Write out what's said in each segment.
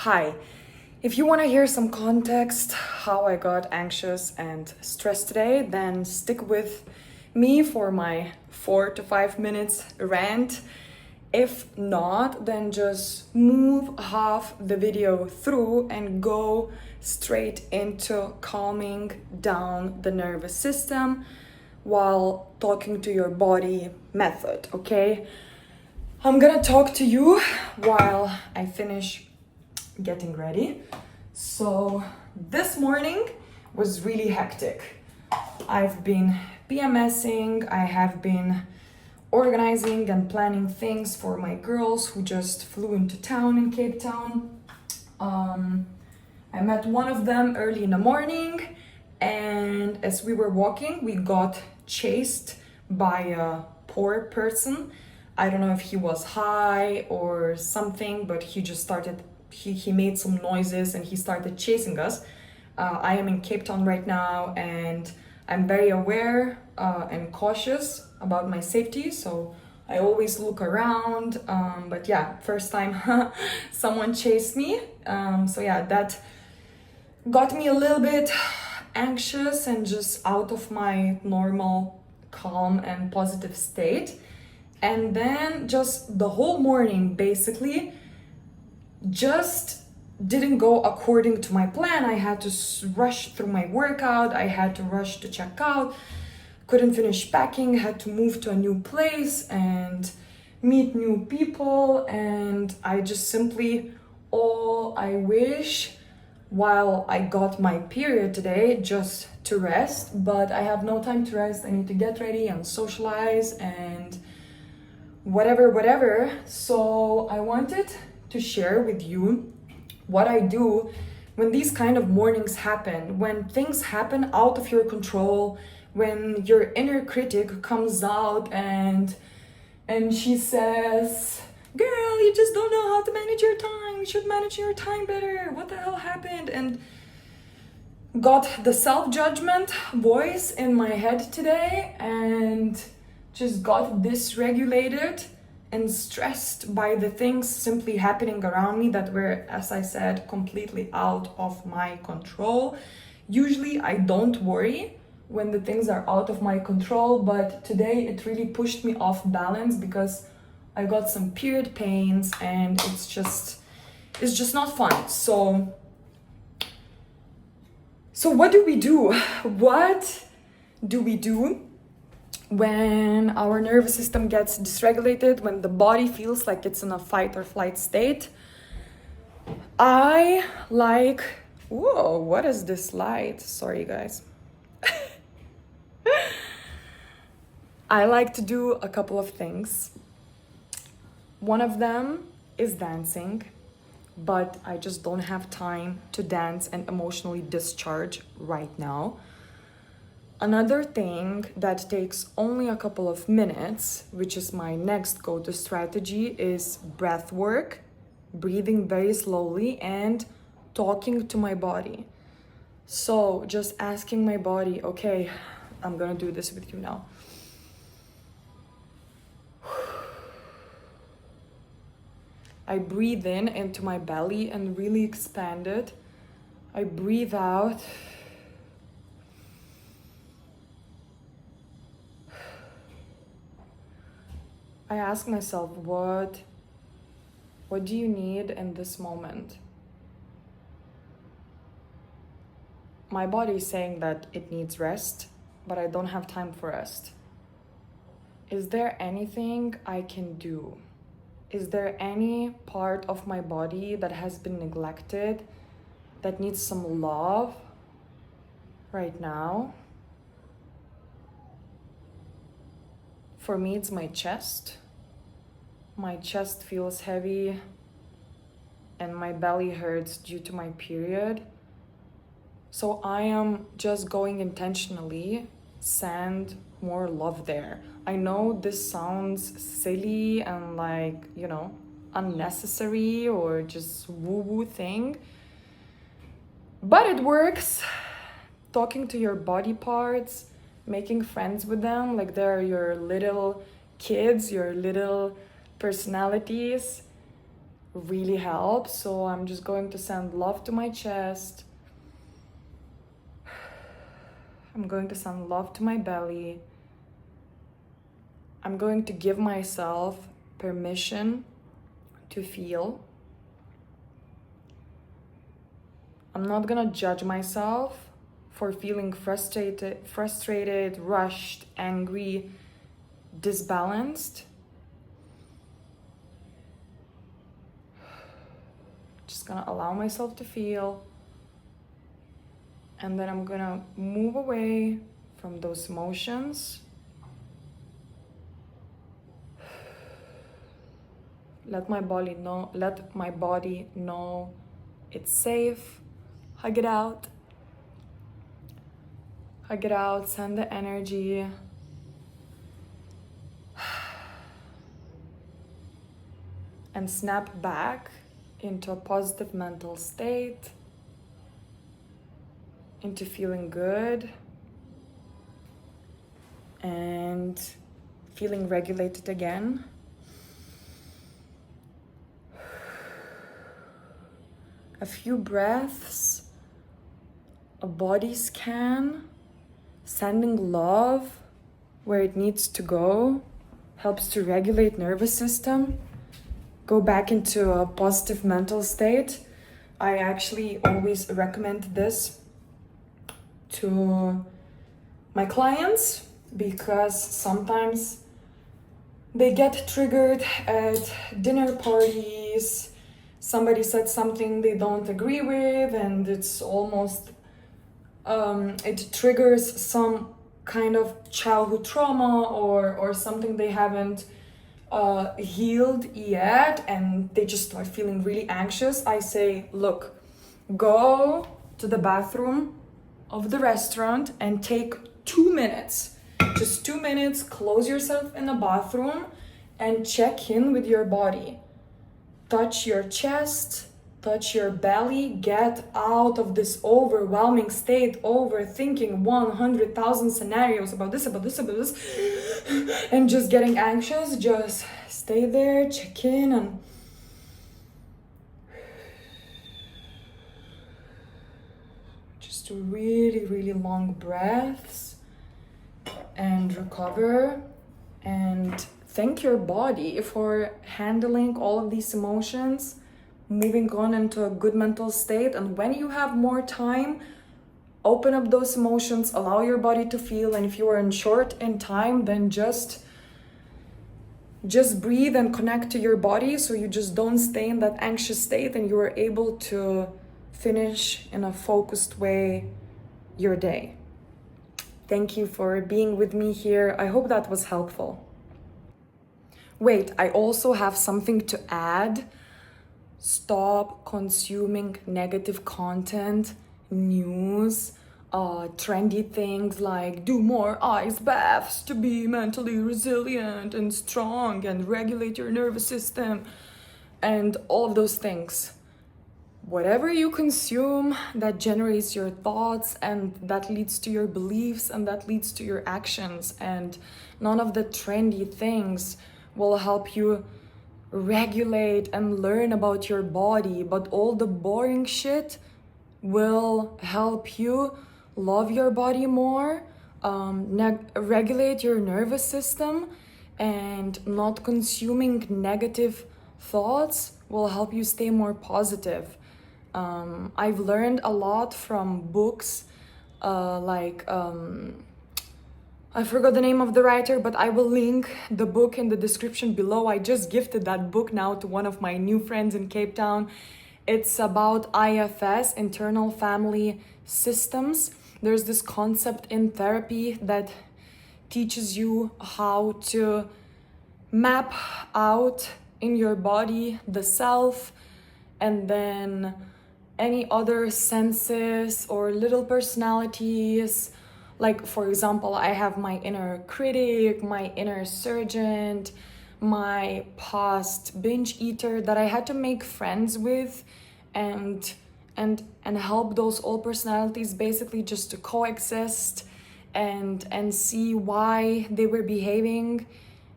Hi. If you want to hear some context how I got anxious and stressed today, then stick with me for my 4 to 5 minutes rant. If not, then just move half the video through and go straight into calming down the nervous system while talking to your body method, okay? I'm gonna talk to you while I finish getting ready. So this morning was really hectic. I've been PMSing, I have been organizing and planning things for my girls who just flew into town in Cape Town. I met one of them early in the morning, and as we were walking, we got chased by a poor person. I don't know if he was high or something, but he just started, he made some noises and he started chasing us. I am in Cape Town right now and I'm very aware and cautious about my safety, so I always look around. But yeah, first time someone chased me. So yeah, that got me a little bit anxious and just out of my normal calm and positive state. And then just the whole morning basically just didn't go according to my plan. I had to rush through my workout, I had to rush to check out, couldn't finish packing, had to move to a new place and meet new people. And I just simply, all I wish while I got my period today just to rest, but I have no time to rest. I need to get ready and socialize and whatever. So I wanted to share with you what I do when these kind of mornings happen, when things happen out of your control, when your inner critic comes out and she says, girl, you just don't know how to manage your time, you should manage your time better, what the hell happened? And got the self-judgment voice in my head today and just got dysregulated and stressed by the things simply happening around me that were, as I said, completely out of my control. Usually I don't worry when the things are out of my control, but today it really pushed me off balance because I got some period pains and it's just not fun. So what do we do? What do we do when our nervous system gets dysregulated, when the body feels like it's in a fight or flight state? I like, whoa, what is this light? Sorry, guys. I like to do a couple of things. One of them is dancing, but I just don't have time to dance and emotionally discharge right now. Another thing that takes only a couple of minutes, which is my next go-to strategy, is breath work, breathing very slowly and talking to my body. So just asking my body, okay, I'm gonna do this with you now. I breathe in into my belly and really expand it. I breathe out. I ask myself, what do you need in this moment? My body is saying that it needs rest, but I don't have time for rest. Is there anything I can do? Is there any part of my body that has been neglected, that needs some love right now? For me, it's my chest. My chest feels heavy and my belly hurts due to my period. So I am just going intentionally, send more love there. I know this sounds silly and like, unnecessary or just woo-woo thing, but it works. Talking to your body parts, making friends with them, like they're your little kids, your little personalities. really helps. So I'm just going to send love to my chest. I'm going to send love to my belly. I'm going to give myself permission to feel. I'm not gonna judge myself for feeling frustrated, rushed, angry, disbalanced. Just gonna allow myself to feel. And then I'm gonna move away from those emotions. Let my body know it's safe. Hug it out. Hug it out, send the energy. And snap back into a positive mental state, into feeling good and feeling regulated again. A few breaths, a body scan, sending love where it needs to go, helps to regulate nervous system, go back into a positive mental state. I actually always recommend this to my clients because sometimes they get triggered at dinner parties. Somebody said something they don't agree with, and it's almost it triggers some kind of childhood trauma or something they haven't healed yet, and they just start feeling really anxious. I say, look, go to the bathroom of the restaurant and take 2 minutes. Just 2 minutes, close yourself in the bathroom and check in with your body. Touch your chest, touch your belly, get out of this overwhelming state, overthinking 100,000 scenarios about this, and just getting anxious. Just stay there, check in, and just really, really long breaths and recover and thank your body for handling all of these emotions, moving on into a good mental state. And when you have more time, open up those emotions, allow your body to feel. And if you are short in time, then just breathe and connect to your body so you just don't stay in that anxious state and you are able to finish in a focused way your day. Thank you for being with me here. I hope that was helpful. Wait, I also have something to add. Stop consuming negative content, news, trendy things like do more ice baths to be mentally resilient and strong and regulate your nervous system and all of those things. Whatever you consume that generates your thoughts and that leads to your beliefs and that leads to your actions, and none of the trendy things will help you regulate and learn about your body, but all the boring shit will help you love your body more, regulate your nervous system, and not consuming negative thoughts will help you stay more positive. I've learned a lot from books I forgot the name of the writer, but I will link the book in the description below. I just gifted that book now to one of my new friends in Cape Town. It's about IFS, internal family systems. There's this concept in therapy that teaches you how to map out in your body the self and then any other senses or little personalities. Like, for example, I have my inner critic, my inner surgeon, my past binge eater that I had to make friends with and help those all personalities basically just to coexist and see why they were behaving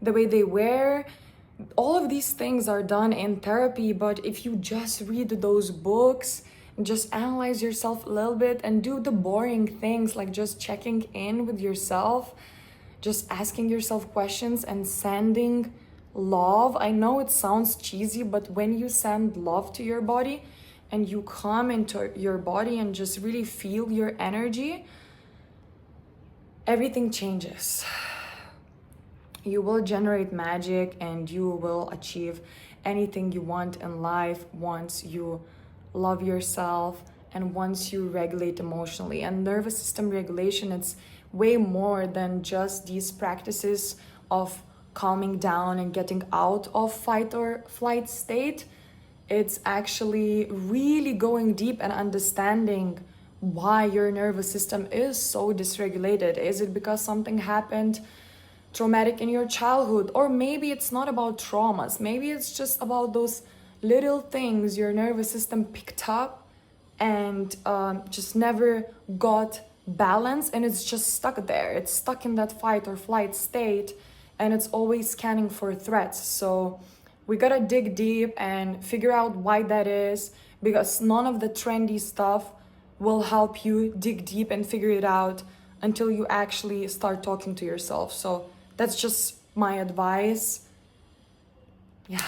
the way they were. All of these things are done in therapy, but if you just read those books, just analyze yourself a little bit and do the boring things like just checking in with yourself, just asking yourself questions and sending love. I know it sounds cheesy, but when you send love to your body and you come into your body and just really feel your energy, everything changes. You will generate magic and you will achieve anything you want in life once you love yourself and once you regulate emotionally. And nervous system regulation, it's way more than just these practices of calming down and getting out of fight or flight state. It's actually really going deep and understanding why your nervous system is so dysregulated. Is it because something happened traumatic in your childhood? Or maybe it's not about traumas. Maybe it's just about those little things your nervous system picked up and just never got balance, and it's just stuck there. It's stuck in that fight or flight state, and it's always scanning for threats. So we gotta dig deep and figure out why that is, because none of the trendy stuff will help you dig deep and figure it out until you actually start talking to yourself. So that's just my advice. Yeah.